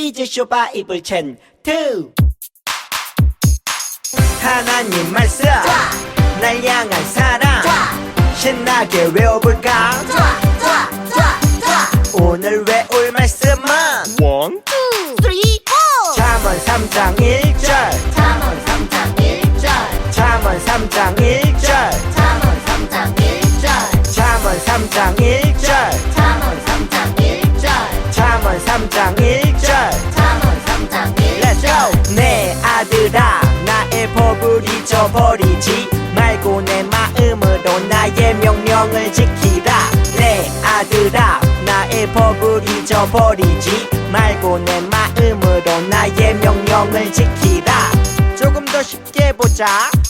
퀴즈쇼 바이블 챈2 하나님 말씀 날 향한 사랑 신나게 외워볼까 오늘 외울 말씀은 1, 2, 3, 4 잠언 3장 1절 잠언 3장 1절 잠언 3장 1절 잠언 3장 1절 잠언 3장 1절 잠언 3장 1절 잠언 3장 1절 잠언 3장 1절 Let's go! 내 아들아 나의 법을 잊어버리지 말고 내 마음으로 나의 명령을 지키라 내 아들아 나의 법을 잊어버리지 말고 내 마음으로 나의 명령을 지키라 조금 더 쉽게 보자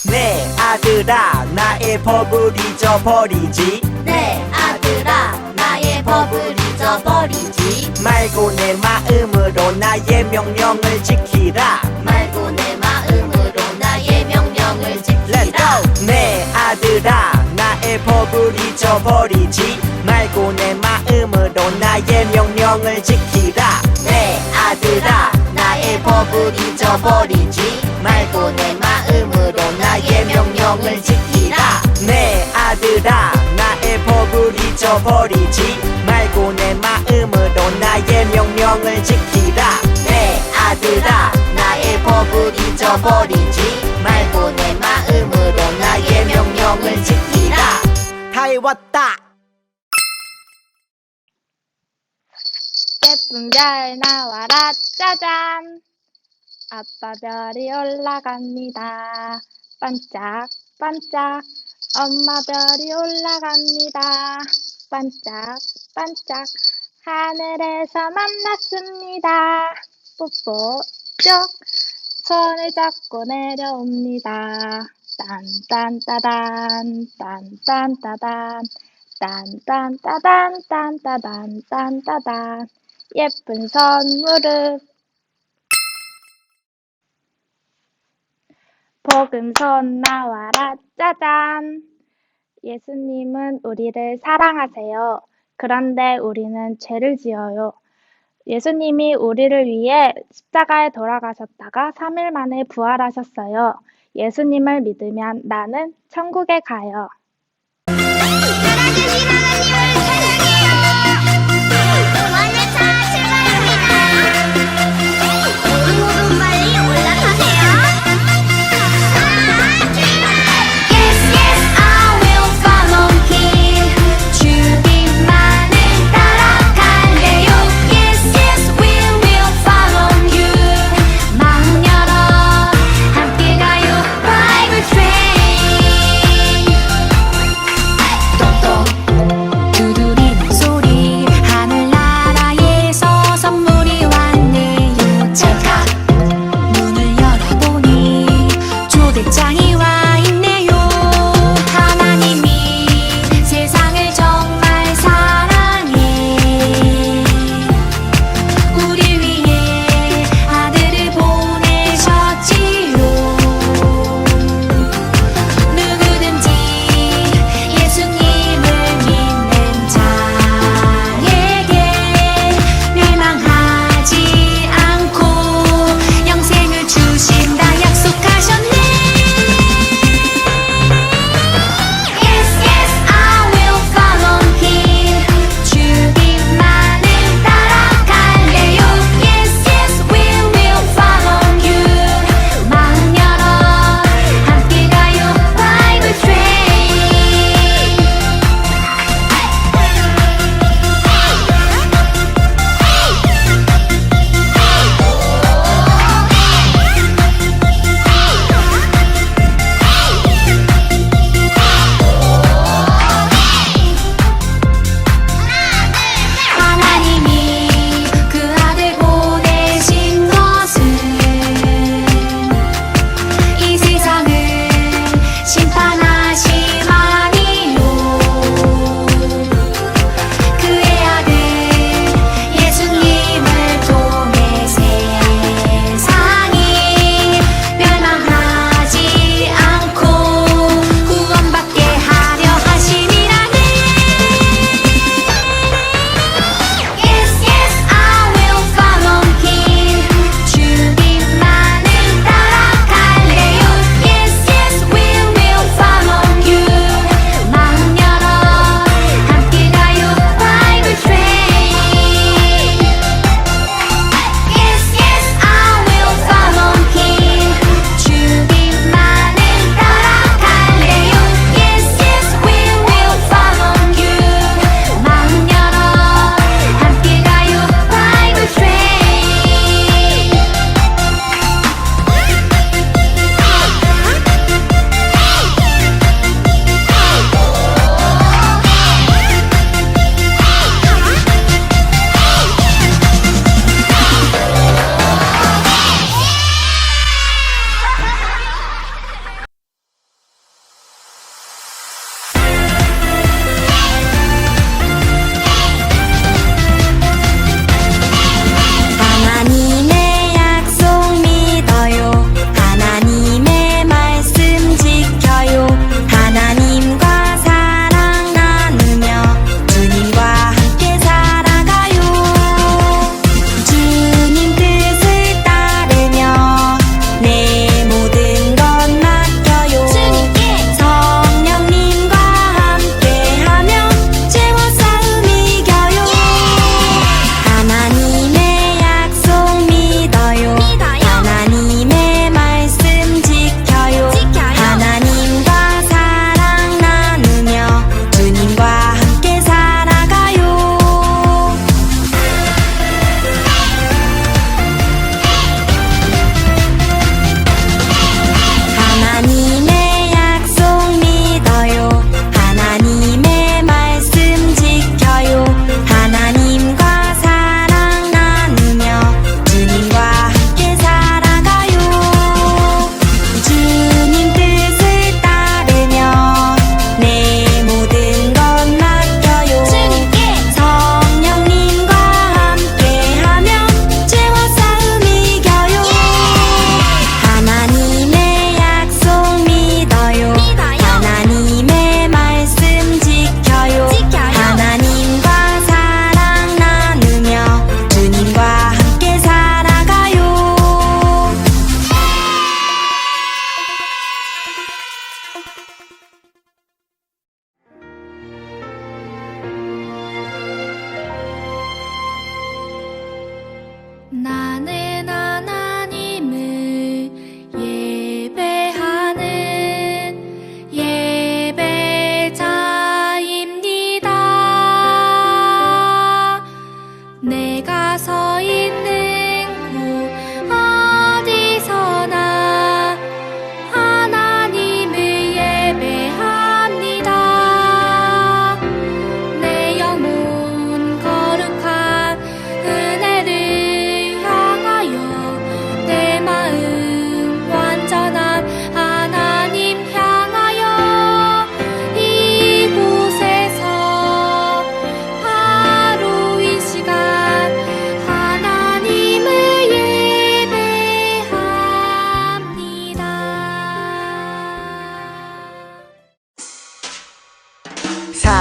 내 아들아 나의 법을 잊어버리지 내 아들아 나의 법을 잊어버리지 말고 내 마음으로 나의 명령을 지키라 말고 내 마음으로 나의 명령을 Let's 지키라 go! 내 아들아 나의 법을 잊어버리지 말고 내 마음으로 나의 명령을 지키라 내 아들아 나의 법을 잊어버리지 말고 내 마음으로 나의 명령을 지키라 내 아들아 나의 법을 잊어버리지 말고 내 마음으로 나의 명령을 지키라 내 아들아 나의 법을 잊어버리지 말고 내 마음으로 나의 명령을 지키라 다 외웠다 예쁜 별 나와라 짜잔 아빠 별이 올라갑니다 반짝 반짝 엄마 별이 올라갑니다 반짝 반짝 하늘에서 만났습니다 뽀뽀 쪽 손을 잡고 내려옵니다 딴딴따단 딴딴따단 딴딴따단 딴따단 딴따단 예쁜 선물을 복음손 나와라 짜잔 예수님은 우리를 사랑하세요. 그런데 우리는 죄를 지어요. 예수님이 우리를 위해 십자가에 돌아가셨다가 3일 만에 부활하셨어요. 예수님을 믿으면 나는 천국에 가요.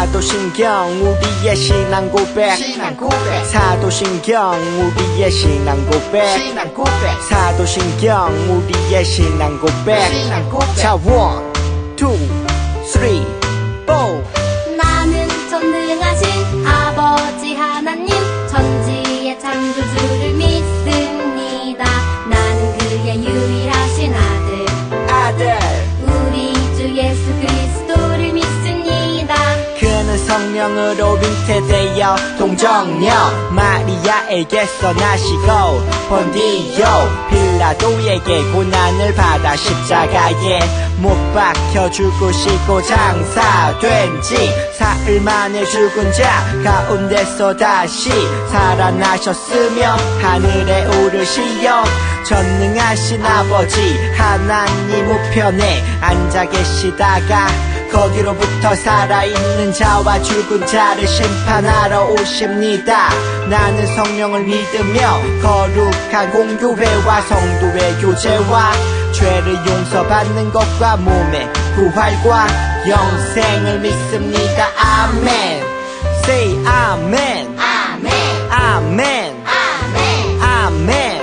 사도신경 우리의 신앙 고백 사도신경 우리의 신앙 고백 사도신경 우리의 신앙 고백 자 1, 2, 3, 4 나는 전능하신 아버지 하나님 천지의 창조주를 믿습니다. 나는 그의 유일하신 아들 우리 주 예수 그리스도를 믿습니다. 그는 성령으로 잉태되어 동정녀 마리아에게서 나시고 본디오 빌라도에게 고난을 받아 십자가에 못 박혀 죽으시고 장사된 지 사흘 만에 죽은 자 가운데서 다시 살아나셨으며 하늘에 오르시어 전능하신 아버지 하나님 우편에 앉아 계시다가 거기로부터 살아있는 자와 죽은 자를 심판하러 오십니다. 나는 성령을 믿으며 거룩한 공교회와 성도의 교제와 죄를 용서받는 것과 몸의 부활과 영생을 믿습니다. 아멘. Say 아멘. 아멘. 아멘. 아멘. 아멘.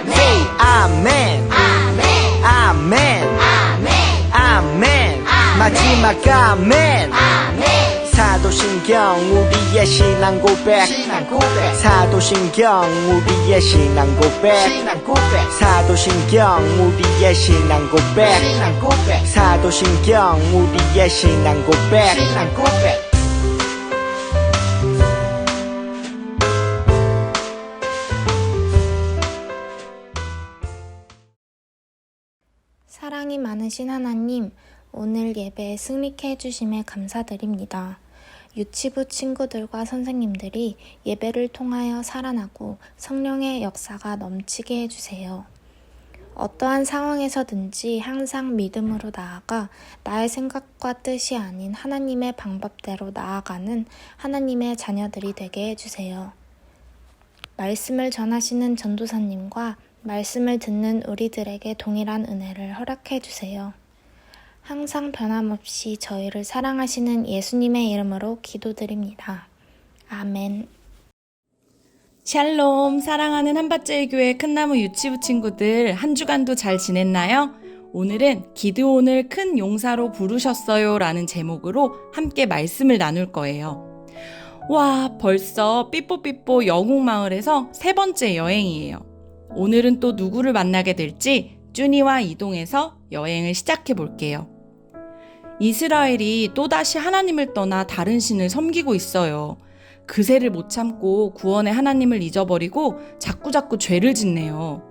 Say 아멘. 아멘. 아멘. 아멘. 아멘. 마지막 아멘. 아멘. 사도신경 우리의 신앙 고백 사도신경 우리의 신앙 고백 사도신경 우리의 신앙 고백 사도신경 우리의 신앙 고백 사랑이 많으신 하나님, 오늘 예배에 승리케 해주심에 감사드립니다. 유치부 친구들과 선생님들이 예배를 통하여 살아나고 성령의 역사가 넘치게 해주세요. 어떠한 상황에서든지 항상 믿음으로 나아가 나의 생각과 뜻이 아닌 하나님의 방법대로 나아가는 하나님의 자녀들이 되게 해주세요. 말씀을 전하시는 전도사님과 말씀을 듣는 우리들에게 동일한 은혜를 허락해 주세요. 항상 변함없이 저희를 사랑하시는 예수님의 이름으로 기도드립니다. 아멘. 샬롬, 사랑하는 한밭제일교회 큰나무 유치부 친구들, 한 주간도 잘 지냈나요? 오늘은 기드온을 큰 용사로 부르셨어요 라는 제목으로 함께 말씀을 나눌 거예요. 와, 벌써 삐뽀삐뽀 영웅마을에서 3번째 여행이에요. 오늘은 또 누구를 만나게 될지 쭈니와 이동해서 여행을 시작해 볼게요. 이스라엘이 또다시 하나님을 떠나 다른 신을 섬기고 있어요. 그새를 못 참고 구원의 하나님을 잊어버리고 자꾸자꾸 죄를 짓네요.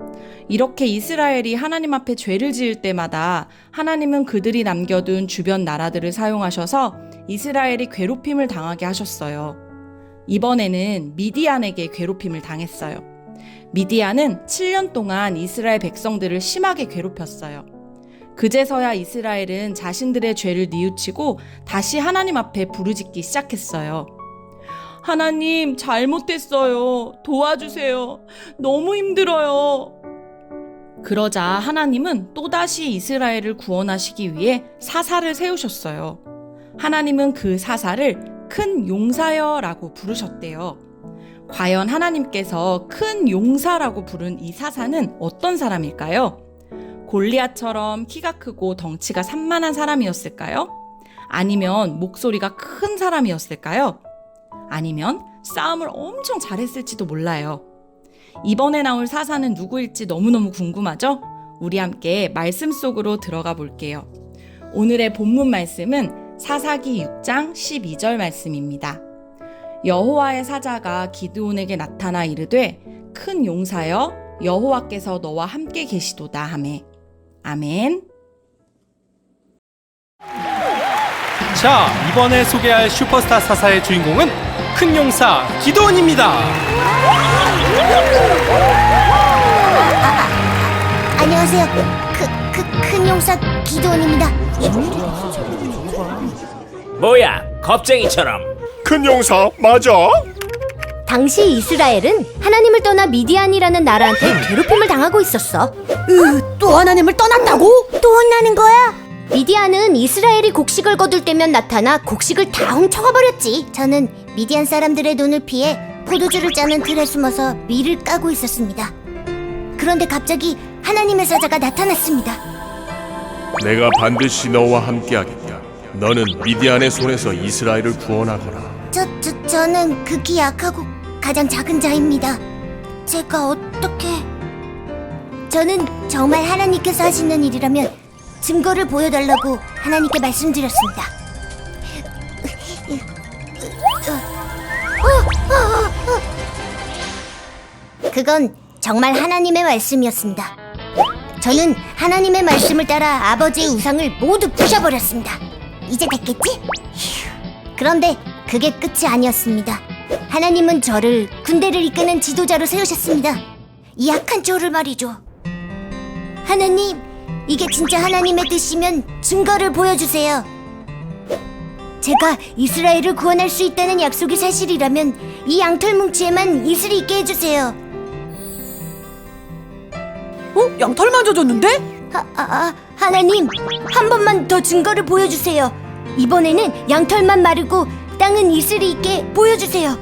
이렇게 이스라엘이 하나님 앞에 죄를 지을 때마다 하나님은 그들이 남겨둔 주변 나라들을 사용하셔서 이스라엘이 괴롭힘을 당하게 하셨어요. 이번에는 미디안에게 괴롭힘을 당했어요. 미디안은 7년 동안 이스라엘 백성들을 심하게 괴롭혔어요. 그제서야 이스라엘은 자신들의 죄를 뉘우치고 다시 하나님 앞에 부르짖기 시작했어요. 하나님, 잘못했어요. 도와주세요. 너무 힘들어요. 그러자 하나님은 또다시 이스라엘을 구원하시기 위해 사사를 세우셨어요. 하나님은 그 사사를 큰 용사여라고 부르셨대요. 과연 하나님께서 큰 용사라고 부른 이 사사는 어떤 사람일까요? 골리앗처럼 키가 크고 덩치가 산만한 사람이었을까요? 아니면 목소리가 큰 사람이었을까요? 아니면 싸움을 엄청 잘했을지도 몰라요. 이번에 나올 사사는 누구일지 너무너무 궁금하죠? 우리 함께 말씀 속으로 들어가 볼게요. 오늘의 본문 말씀은 사사기 6장 12절 말씀입니다. 여호와의 사자가 기드온에게 나타나 이르되 큰 용사여 여호와께서 너와 함께 계시도다 하매. 아멘. 자, 이번에 소개할 슈퍼스타 사사의 주인공은 큰 용사 기드온입니다. 안녕하세요. 큰 용사 기드온입니다. 뭐야, 겁쟁이처럼. 큰 용사 맞아? 당시 이스라엘은 하나님을 떠나 미디안이라는 나라한테 괴롭힘을 당하고 있었어. 또 하나님을 떠났다고? 또 혼나는 거야? 미디안은 이스라엘이 곡식을 거둘 때면 나타나 곡식을 다 훔쳐가 버렸지. 저는 미디안 사람들의 눈을 피해 포도주를 짜는 틀에 숨어서 밀을 까고 있었습니다. 그런데 갑자기 하나님의 사자가 나타났습니다. 내가 반드시 너와 함께하겠다. 너는 미디안의 손에서 이스라엘을 구원하거라. 저는 극히 약하고 가장 작은 자입니다. 제가 어떻게... 저는 정말 하나님께서 하시는 일이라면 증거를 보여달라고 하나님께 말씀드렸습니다. 그건 정말 하나님의 말씀이었습니다. 저는 하나님의 말씀을 따라 아버지의 우상을 모두 부셔버렸습니다. 이제 됐겠지? 그런데 그게 끝이 아니었습니다. 하나님은 저를 군대를 이끄는 지도자로 세우셨습니다. 이 약한 저를 말이죠. 하나님, 이게 진짜 하나님의 뜻이면 증거를 보여주세요. 제가 이스라엘을 구원할 수 있다는 약속이 사실이라면 이 양털 뭉치에만 이슬이 있게 해주세요. 양털만 젖었는데? 하나님, 한 번만 더 증거를 보여주세요. 이번에는 양털만 마르고 땅은 이슬이 있게 보여주세요.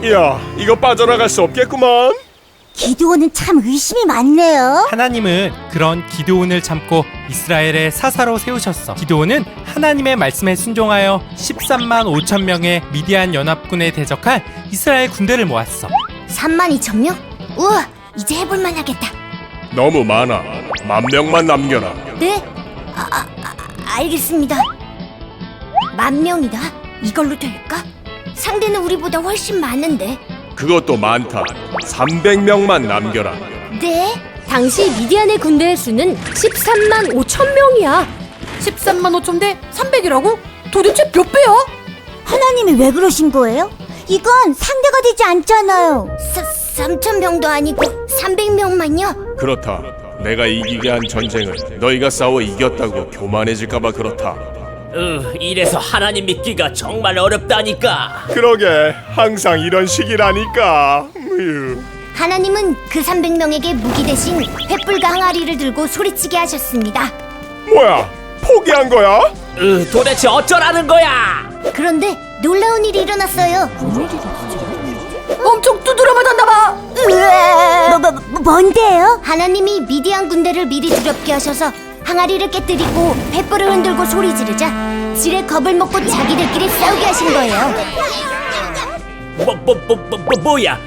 이야, 이거 빠져나갈 수 없겠구만. 기드온은 참 의심이 많네요. 하나님은 그런 기드온을 참고 이스라엘의 사사로 세우셨어. 기드온은 하나님의 말씀에 순종하여 13만 5천 명의 미디안 연합군에 대적할 이스라엘 군대를 모았어. 32,000명? 우와, 이제 해볼만 하겠다. 너무 많아. 10,000명만 남겨라. 네? 알겠습니다. 10,000명이다? 이걸로 될까? 상대는 우리보다 훨씬 많은데. 그것도 많다. 300명만 남겨라. 네? 당시 미디안의 군대의 수는 13만 5천 명이야. 13만 5천 대 300이라고? 도대체 몇 배야? 하나님이 왜 그러신 거예요? 이건 상대가 되지 않잖아요. 3,000명도 아니고 300명만요? 그렇다. 내가 이기게 한 전쟁을 너희가 싸워 이겼다고 교만해질까봐 그렇다. 이래서 하나님 믿기가 정말 어렵다니까. 그러게, 항상 이런 식이라니까. 하나님은 그 300명에게 무기 대신 횃불과 항아리를 들고 소리치게 하셨습니다. 뭐야, 포기한 거야? 도대체 어쩌라는 거야? 그런데 놀라운 일이 일어났어요. 엄청 두드려 맞았나봐. 뭔데요? 하나님이 미디안 군대를 미리 두렵게 하셔서 항아리를 깨뜨리고 횃불을 흔들고 소리 지르자 지레 겁을 먹고 자기들끼리 싸우게 하신 거예요. 뭐야?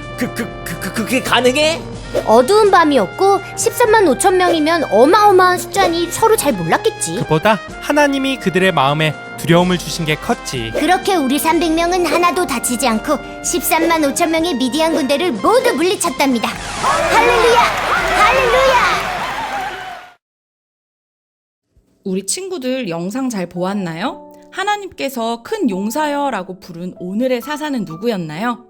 그게 가능해? 어두운 밤이었고 13만 5천 명이면 어마어마한 숫자니 서로 잘 몰랐겠지. 그보다 하나님이 그들의 마음에 두려움을 주신 게 컸지. 그렇게 우리 300명은 하나도 다치지 않고 13만 5천 명의 미디안 군대를 모두 물리쳤답니다. 할렐루야! 할렐루야! 우리 친구들 영상 잘 보았나요? 하나님께서 큰 용사여라고 부른 오늘의 사사는 누구였나요?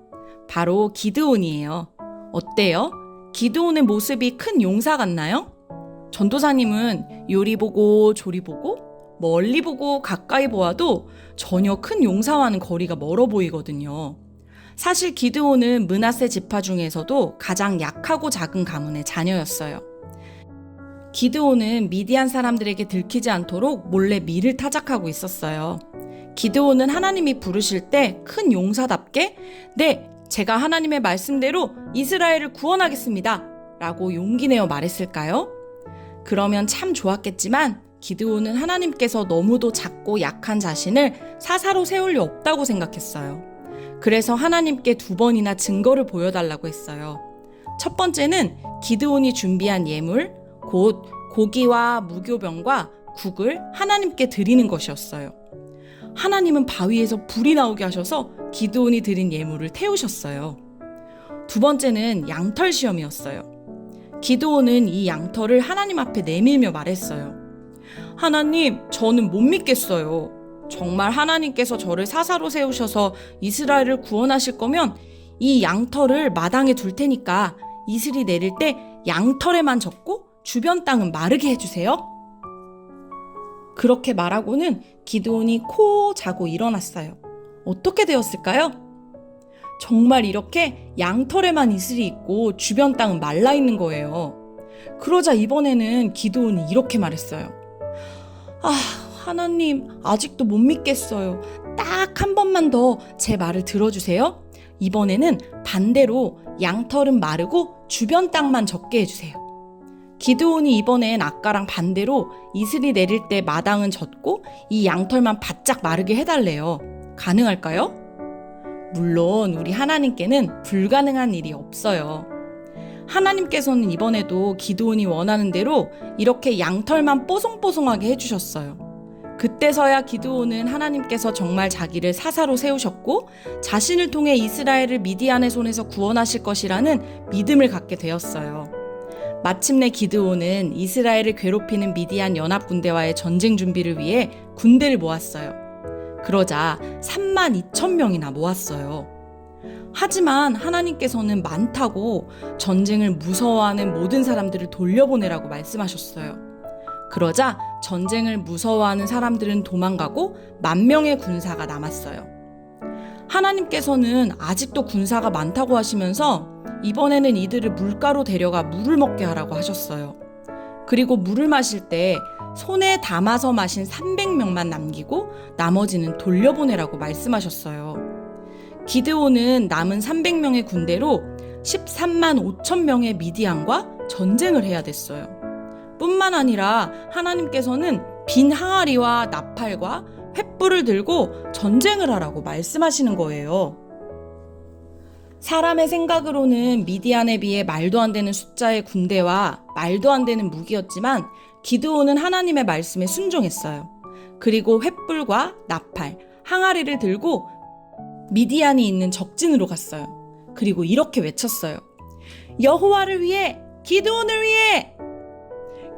바로 기드온이에요. 어때요? 기드온의 모습이 큰 용사 같나요? 전도사님은 요리 보고 조리 보고 멀리 보고 가까이 보아도 전혀 큰 용사와는 거리가 멀어 보이거든요. 사실 기드온은 므낫세 지파 중에서도 가장 약하고 작은 가문의 자녀였어요. 기드온은 미디안 사람들에게 들키지 않도록 몰래 밀을 타작하고 있었어요. 기드온은 하나님이 부르실 때 큰 용사답게 네, 제가 하나님의 말씀대로 이스라엘을 구원하겠습니다 라고 용기 내어 말했을까요? 그러면 참 좋았겠지만 기드온은 하나님께서 너무도 작고 약한 자신을 사사로 세울 리 없다고 생각했어요. 그래서 하나님께 2번이나 증거를 보여달라고 했어요. 첫 번째는 기드온이 준비한 예물, 곧 고기와 무교병과 국을 하나님께 드리는 것이었어요. 하나님은 바위에서 불이 나오게 하셔서 기드온이 드린 예물을 태우셨어요. 2번째는 양털 시험이었어요. 기드온은 이 양털을 하나님 앞에 내밀며 말했어요. 하나님, 저는 못 믿겠어요. 정말 하나님께서 저를 사사로 세우셔서 이스라엘을 구원하실 거면 이 양털을 마당에 둘 테니까 이슬이 내릴 때 양털에만 젖고 주변 땅은 마르게 해주세요. 그렇게 말하고는 기드온이 코 자고 일어났어요. 어떻게 되었을까요? 정말 이렇게 양털에만 이슬이 있고 주변 땅은 말라 있는 거예요. 그러자 이번에는 기드온이 이렇게 말했어요. 하나님, 아직도 못 믿겠어요. 딱 한 번만 더 제 말을 들어주세요. 이번에는 반대로 양털은 마르고 주변 땅만 젖게 해주세요. 기드온이 이번엔 아까랑 반대로 이슬이 내릴 때 마당은 젖고 이 양털만 바짝 마르게 해달래요. 가능할까요? 물론 우리 하나님께는 불가능한 일이 없어요. 하나님께서는 이번에도 기드온이 원하는 대로 이렇게 양털만 뽀송뽀송하게 해주셨어요. 그때서야 기드온은 하나님께서 정말 자기를 사사로 세우셨고 자신을 통해 이스라엘을 미디안의 손에서 구원하실 것이라는 믿음을 갖게 되었어요. 마침내 기드온은 이스라엘을 괴롭히는 미디안 연합군대와의 전쟁 준비를 위해 군대를 모았어요. 그러자 32,000명이나 모았어요. 하지만 하나님께서는 많다고 전쟁을 무서워하는 모든 사람들을 돌려보내라고 말씀하셨어요. 그러자 전쟁을 무서워하는 사람들은 도망가고 10,000명의 군사가 남았어요. 하나님께서는 아직도 군사가 많다고 하시면서 이번에는 이들을 물가로 데려가 물을 먹게 하라고 하셨어요. 그리고 물을 마실 때 손에 담아서 마신 300명만 남기고 나머지는 돌려보내라고 말씀하셨어요. 기드온은 남은 300명의 군대로 135,000명의 미디안과 전쟁을 해야 됐어요. 뿐만 아니라 하나님께서는 빈 항아리와 나팔과 횃불을 들고 전쟁을 하라고 말씀하시는 거예요. 사람의 생각으로는 미디안에 비해 말도 안 되는 숫자의 군대와 말도 안 되는 무기였지만 기드온은 하나님의 말씀에 순종했어요. 그리고 횃불과 나팔, 항아리를 들고 미디안이 있는 적진으로 갔어요. 그리고 이렇게 외쳤어요. 여호와를 위해, 기드온을 위해!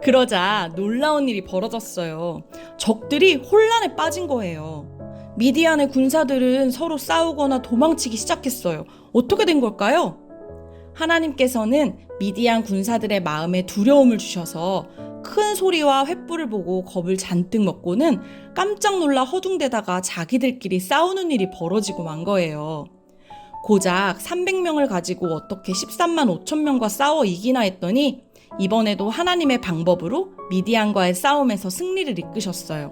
그러자 놀라운 일이 벌어졌어요. 적들이 혼란에 빠진 거예요. 미디안의 군사들은 서로 싸우거나 도망치기 시작했어요. 어떻게 된 걸까요? 하나님께서는 미디안 군사들의 마음에 두려움을 주셔서 큰 소리와 횃불을 보고 겁을 잔뜩 먹고는 깜짝 놀라 허둥대다가 자기들끼리 싸우는 일이 벌어지고 만 거예요. 고작 300명을 가지고 어떻게 135,000명과 싸워 이기나 했더니 이번에도 하나님의 방법으로 미디안과의 싸움에서 승리를 이끄셨어요.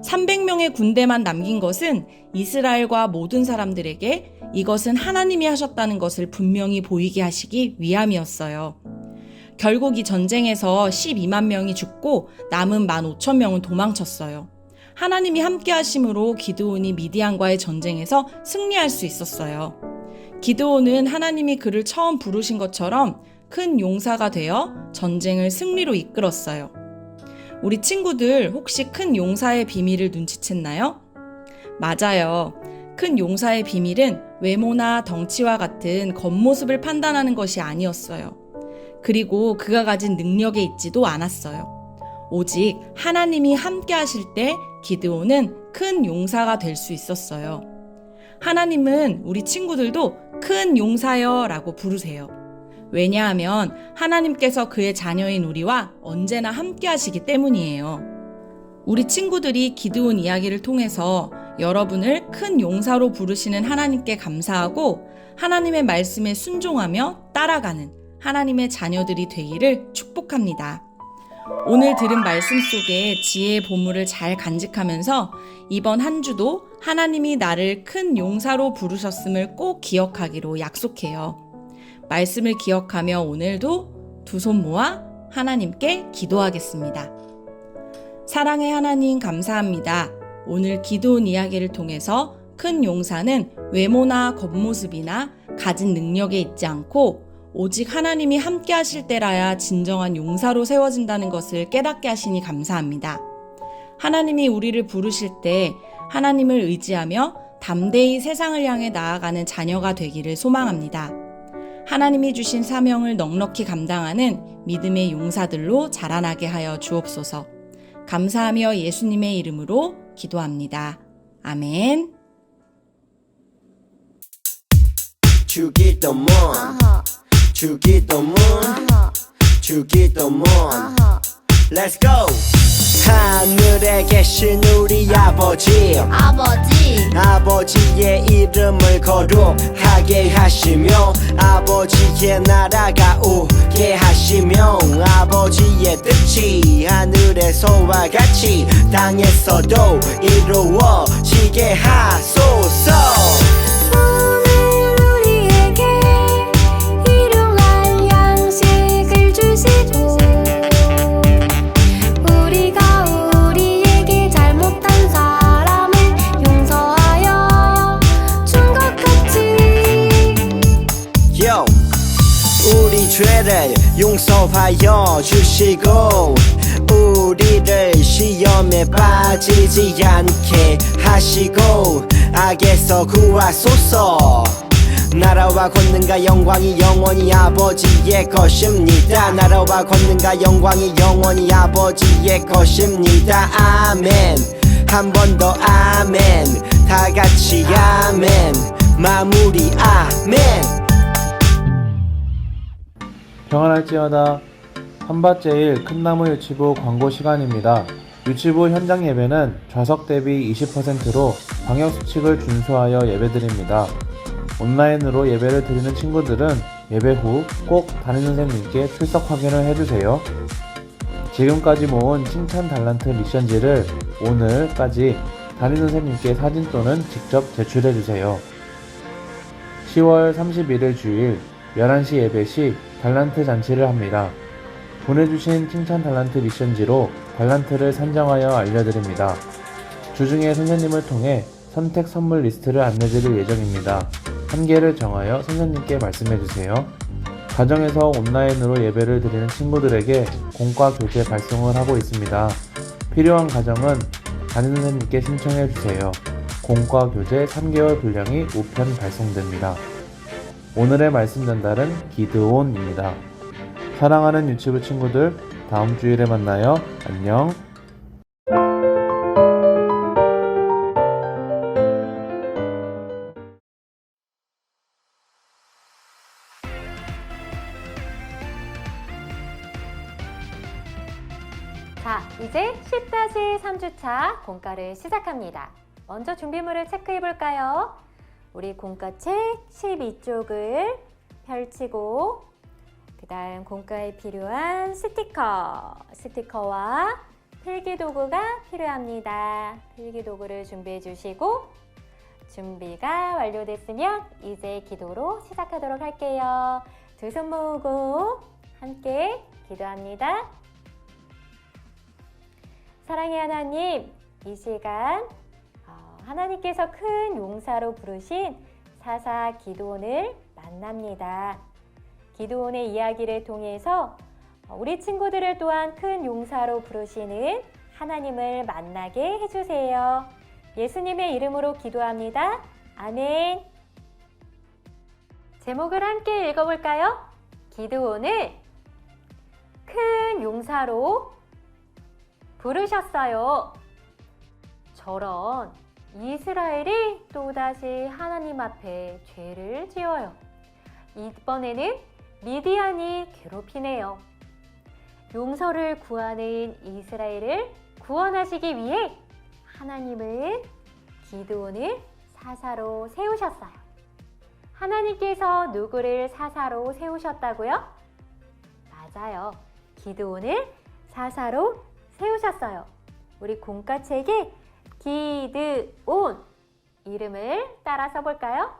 300명의 군대만 남긴 것은 이스라엘과 모든 사람들에게 이것은 하나님이 하셨다는 것을 분명히 보이게 하시기 위함이었어요. 결국 이 전쟁에서 12만 명이 죽고 남은 15,000명은 도망쳤어요. 하나님이 함께 하심으로 기드온이 미디안과의 전쟁에서 승리할 수 있었어요. 기드온은 하나님이 그를 처음 부르신 것처럼 큰 용사가 되어 전쟁을 승리로 이끌었어요. 우리 친구들 혹시 큰 용사의 비밀을 눈치챘나요? 맞아요. 큰 용사의 비밀은 외모나 덩치와 같은 겉모습을 판단하는 것이 아니었어요. 그리고 그가 가진 능력에 있지도 않았어요. 오직 하나님이 함께 하실 때 기드온은 큰 용사가 될 수 있었어요. 하나님은 우리 친구들도 큰 용사여 라고 부르세요. 왜냐하면 하나님께서 그의 자녀인 우리와 언제나 함께 하시기 때문이에요. 우리 친구들이 기드온 이야기를 통해서 여러분을 큰 용사로 부르시는 하나님께 감사하고 하나님의 말씀에 순종하며 따라가는 하나님의 자녀들이 되기를 축복합니다. 오늘 들은 말씀 속에 지혜의 보물을 잘 간직하면서 이번 한 주도 하나님이 나를 큰 용사로 부르셨음을 꼭 기억하기로 약속해요. 말씀을 기억하며 오늘도 두 손 모아 하나님께 기도하겠습니다. 사랑의 하나님 감사합니다. 오늘 기도원 이야기를 통해서 큰 용사는 외모나 겉모습이나 가진 능력에 있지 않고 오직 하나님이 함께 하실 때라야 진정한 용사로 세워진다는 것을 깨닫게 하시니 감사합니다. 하나님이 우리를 부르실 때 하나님을 의지하며 담대히 세상을 향해 나아가는 자녀가 되기를 소망합니다. 하나님이 주신 사명을 넉넉히 감당하는 믿음의 용사들로 자라나게 하여 주옵소서. 감사하며 예수님의 이름으로 기도합니다. 아멘. 주기도문 주기도문 주기도문 Let's go 하늘에 계신 우리 아버지 아버지의 이름을 거룩하게 하시며 아버지의 나라가 오게 하시며 아버지의 뜻이 하늘에서와 같이 땅에서도 이루어지게 하소서. 오늘 우리에게 일용할 양식을 주시고 우리가 우리에게 잘못한 사람을 용서하여 준 것 같이 Yo. 우리 죄를 용서하여 주시고 우리를 시험에 빠지지 않게 하시고 악에서 구하소서. 나라와 권능과 영광이 영원히 아버지의 것입니다. 나라와 권능과 영광이 영원히 아버지의 것입니다. 아멘. 한 번 더 아멘. 다 같이 아멘. 마무리 아멘. 평안할지어다. 한밭제일 큰나무 유치부 광고 시간입니다. 유치부 현장 예배는 좌석 대비 20%로 방역수칙을 준수하여 예배드립니다. 온라인으로 예배를 드리는 친구들은 예배 후 꼭 담임선생님께 출석 확인을 해주세요. 지금까지 모은 칭찬 달란트 미션지를 오늘까지 담임선생님께 사진 또는 직접 제출해주세요. 10월 31일 주일 11시 예배 시 달란트 잔치를 합니다. 보내주신 칭찬 달란트 미션지로 달란트를 산정하여 알려드립니다. 주중에 선생님을 통해 선택 선물 리스트를 안내드릴 예정입니다. 한 개를 정하여 선생님께 말씀해주세요. 가정에서 온라인으로 예배를 드리는 친구들에게 공과 교재 발송을 하고 있습니다. 필요한 가정은 담임선생님께 신청해주세요. 공과 교재 3개월 분량이 우편 발송됩니다. 오늘의 말씀 전달은 기드온입니다. 사랑하는 유치부 친구들, 다음 주일에 만나요. 안녕. 자, 이제 10-3주차 공과를 시작합니다. 먼저 준비물을 체크해 볼까요? 우리 공과책 12쪽을 펼치고 그 다음 공과에 필요한 스티커와 필기도구가 필요합니다. 필기도구를 준비해 주시고 준비가 완료됐으면 이제 기도로 시작하도록 할게요. 두 손 모으고 함께 기도합니다. 사랑의 하나님, 이 시간 하나님께서 큰 용사로 부르신 사사 기드온을 만납니다. 기드온의 이야기를 통해서 우리 친구들을 또한 큰 용사로 부르시는 하나님을 만나게 해주세요. 예수님의 이름으로 기도합니다. 아멘. 제목을 함께 읽어볼까요? 기드온을 큰 용사로 부르셨어요. 저런 이스라엘이 또다시 하나님 앞에 죄를 지어요. 이번에는 미디안이 괴롭히네요. 용서를 구하는 이스라엘을 구원하시기 위해 하나님은 기드온을 사사로 세우셨어요. 하나님께서 누구를 사사로 세우셨다고요? 맞아요. 기드온을 사사로 세우셨어요. 우리 공과책에 기드온 이름을 따라 써볼까요?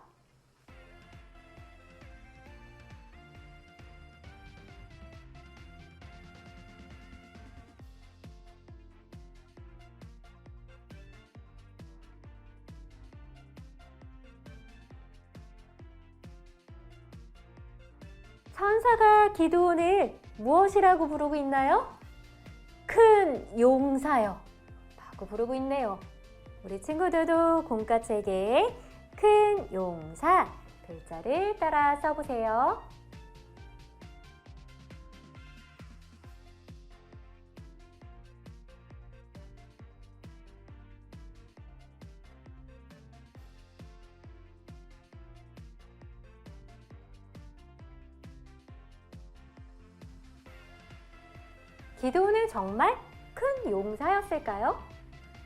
천사가 기드온을 무엇이라고 부르고 있나요? 큰 용사요 라고 부르고 있네요. 우리 친구들도 공과책에 큰 용사 글자를 따라 써보세요. 기드온은 정말 큰 용사였을까요?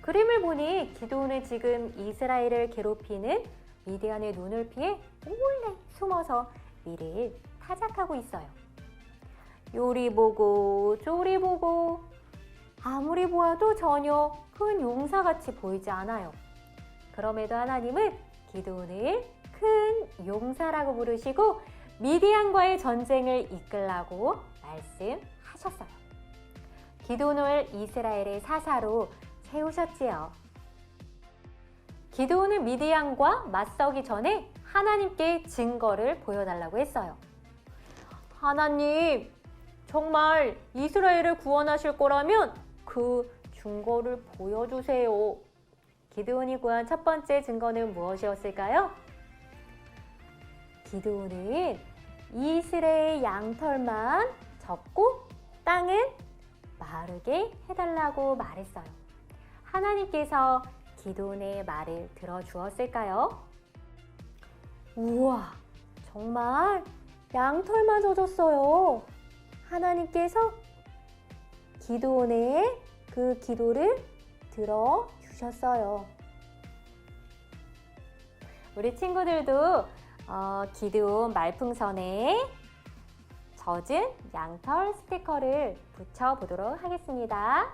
그림을 보니 기드온은 지금 이스라엘을 괴롭히는 미디안의 눈을 피해 몰래 숨어서 미를 타작하고 있어요. 요리 보고 조리 보고 아무리 보아도 전혀 큰 용사같이 보이지 않아요. 그럼에도 하나님은 기드온을 큰 용사라고 부르시고 미디안과의 전쟁을 이끌라고 말씀하셨어요. 기드온을 이스라엘의 사사로 세우셨지요. 기드온은 미디안과 맞서기 전에 하나님께 증거를 보여달라고 했어요. 하나님, 정말 이스라엘을 구원하실 거라면 그 증거를 보여주세요. 기드온이 구한 첫 번째 증거는 무엇이었을까요? 기드온은 이스라엘 양털만 접고 땅은 마르게 해달라고 말했어요. 하나님께서 기드온의 말을 들어주었을까요? 우와, 정말 양털만 젖었어요. 하나님께서 기드온의 그 기도를 들어주셨어요. 우리 친구들도 기드온 말풍선에 젖은 양털 스티커를 붙여보도록 하겠습니다.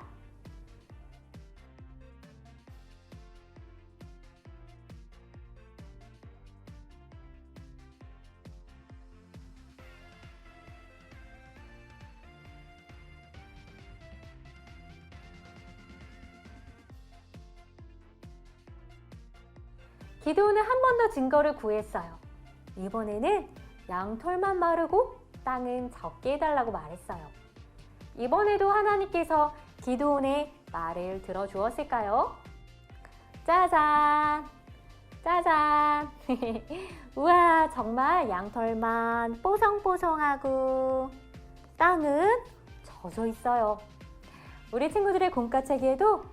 기드온은 한 번 더 증거를 구했어요. 이번에는 양털만 마르고 땅은 적게 해달라고 말했어요. 이번에도 하나님께서 기드온의 말을 들어주었을까요? 짜잔! 짜잔! 우와, 정말 양털만 뽀송뽀송하고 땅은 젖어 있어요. 우리 친구들의 공과책에도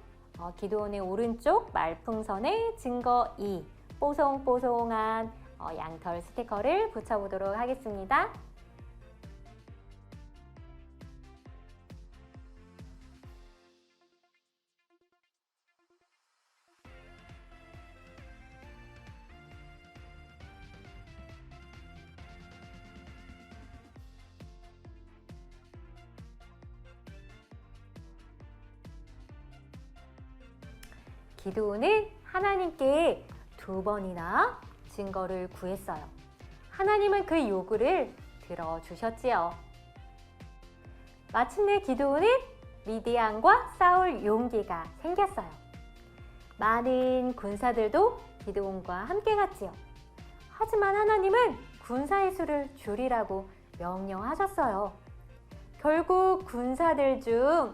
기드온의 오른쪽 말풍선에 증거 2, 뽀송뽀송한 양털 스티커를 붙여보도록 하겠습니다. 기드온은 하나님께 2번이나 증거를 구했어요. 하나님은 그 요구를 들어주셨지요. 마침내 기드온은 미디안과 싸울 용기가 생겼어요. 많은 군사들도 기드온과 함께 갔지요. 하지만 하나님은 군사의 수를 줄이라고 명령하셨어요. 결국 군사들 중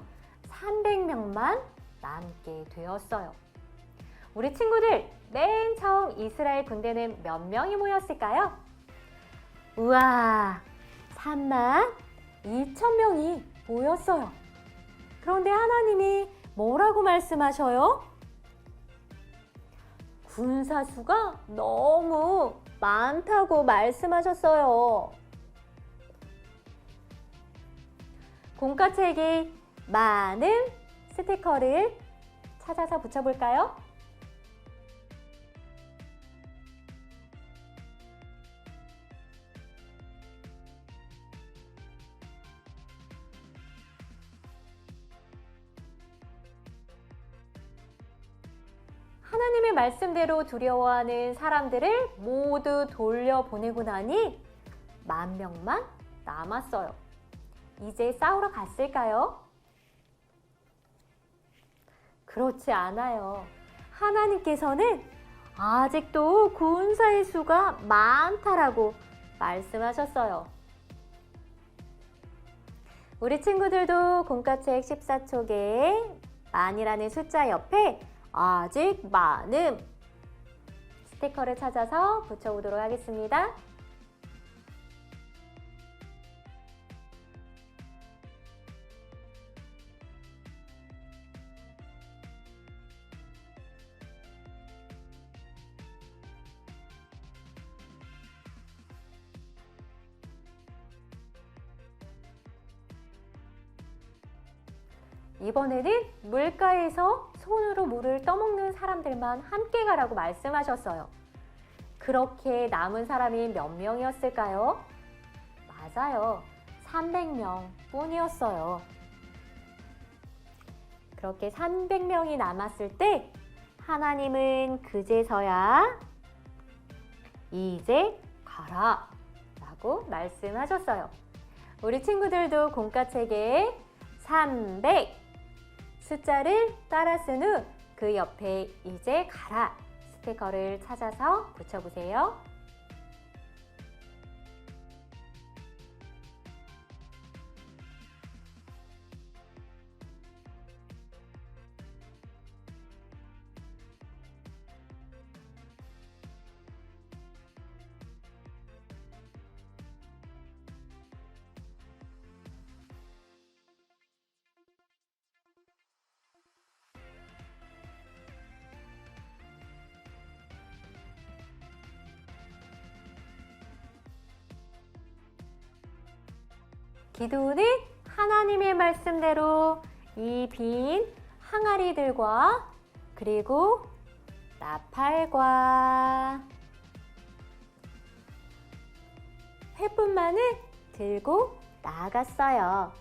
300명만 남게 되었어요. 우리 친구들, 맨 처음 이스라엘 군대는 몇 명이 모였을까요? 우와, 32,000명이 모였어요. 그런데 하나님이 뭐라고 말씀하셔요? 군사 수가 너무 많다고 말씀하셨어요. 공과책에 많은 스티커를 찾아서 붙여볼까요? 하나님의 말씀대로 두려워하는 사람들을 모두 돌려보내고 나니 10,000명만 남았어요. 이제 싸우러 갔을까요? 그렇지 않아요. 하나님께서는 아직도 군사의 수가 많다라고 말씀하셨어요. 우리 친구들도 공과책 14촉에 만이라는 숫자 옆에 아직 많음 스티커를 찾아서 붙여보도록 하겠습니다. 이번에는 물가에서 손으로 물을 떠먹는 사람들만 함께 가라고 말씀하셨어요. 그렇게 남은 사람이 몇 명이었을까요? 맞아요. 300명 뿐이었어요. 그렇게 300명이 남았을 때 하나님은 그제서야 이제 가라 라고 말씀하셨어요. 우리 친구들도 공과책에 300 숫자를 따라 쓴 후 그 옆에 이제 가라 스티커를 찾아서 붙여보세요. 기도는 하나님의 말씀대로 이 빈 항아리들과 그리고 나팔과 횃불만을 들고 나아갔어요.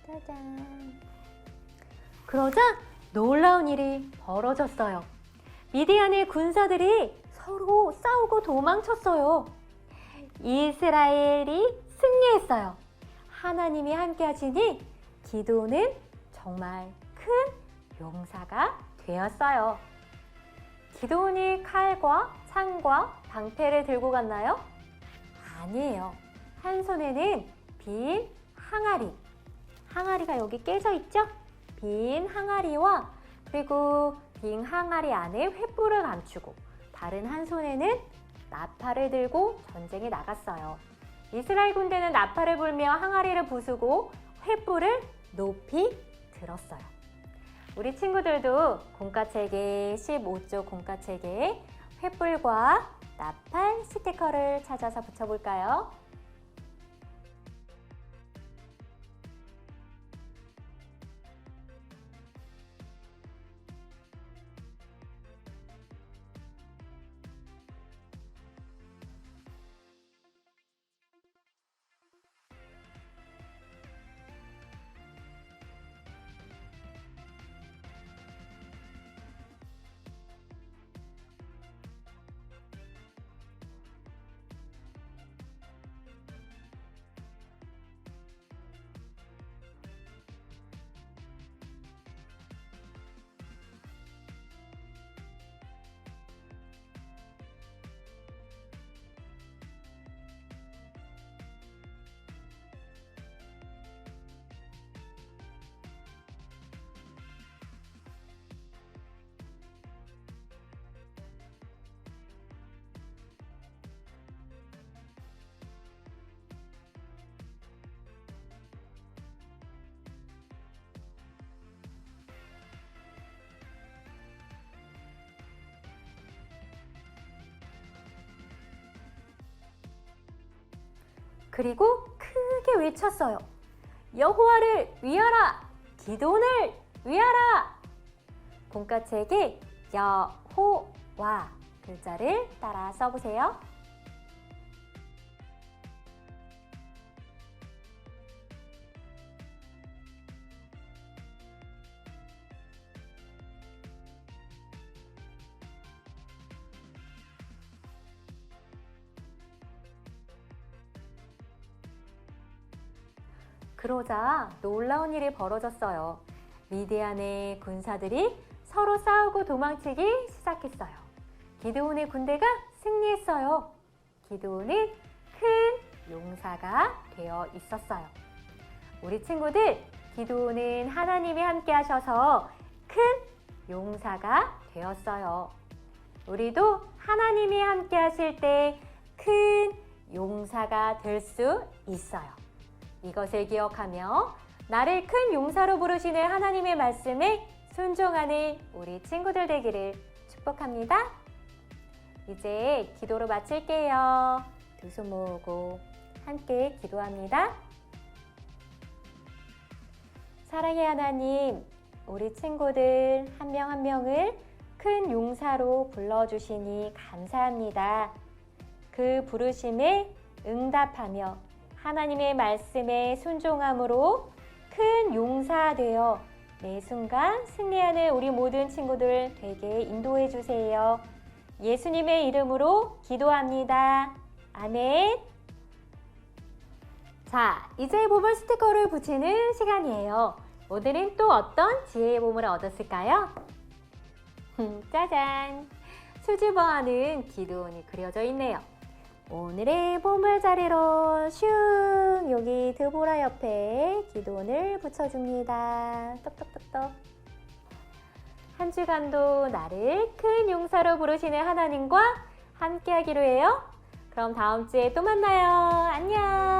짜잔. 그러자 놀라운 일이 벌어졌어요. 미디안의 군사들이 서로 싸우고 도망쳤어요. 이스라엘이 승리했어요. 하나님이 함께 하시니 기드온은 정말 큰 용사가 되었어요. 기드온이 칼과 창과 방패를 들고 갔나요? 아니에요. 한 손에는 빈 항아리. 항아리가 여기 깨져 있죠? 빈 항아리와 그리고 빈 항아리 안에 횃불을 감추고 다른 한 손에는 나팔을 들고 전쟁에 나갔어요. 이스라엘 군대는 나팔을 불며 항아리를 부수고 횃불을 높이 들었어요. 우리 친구들도 공과책에 15조 공과책에 횃불과 나팔 스티커를 찾아서 붙여볼까요? 그리고 크게 외쳤어요. 여호와를 위하라! 기드온을 위하라! 공과책에 여호와 글자를 따라 써보세요. 그러자 놀라운 일이 벌어졌어요. 미디안의 군사들이 서로 싸우고 도망치기 시작했어요. 기드온의 군대가 승리했어요. 기드온은 큰 용사가 되어 있었어요. 우리 친구들, 기드온은 하나님이 함께 하셔서 큰 용사가 되었어요. 우리도 하나님이 함께 하실 때 큰 용사가 될 수 있어요. 이것을 기억하며 나를 큰 용사로 부르시는 하나님의 말씀에 순종하는 우리 친구들 되기를 축복합니다. 이제 기도로 마칠게요. 두 손 모으고 함께 기도합니다. 사랑의 하나님, 우리 친구들 한 명 한 명을 큰 용사로 불러주시니 감사합니다. 그 부르심에 응답하며 하나님의 말씀에 순종함으로 큰 용사 되어 매 순간 승리하는 우리 모든 친구들 되게 인도해 주세요. 예수님의 이름으로 기도합니다. 아멘. 자, 이제 보물 스티커를 붙이는 시간이에요. 오늘은 또 어떤 지혜의 보물을 얻었을까요? 짜잔! 수줍어하는 기드온이 그려져 있네요. 오늘의 보물자리로 슝! 여기 드보라 옆에 기드온을 붙여줍니다. 똑똑똑똑. 한 주간도 나를 큰 용사로 부르시는 하나님과 함께 하기로 해요. 그럼 다음 주에 또 만나요. 안녕!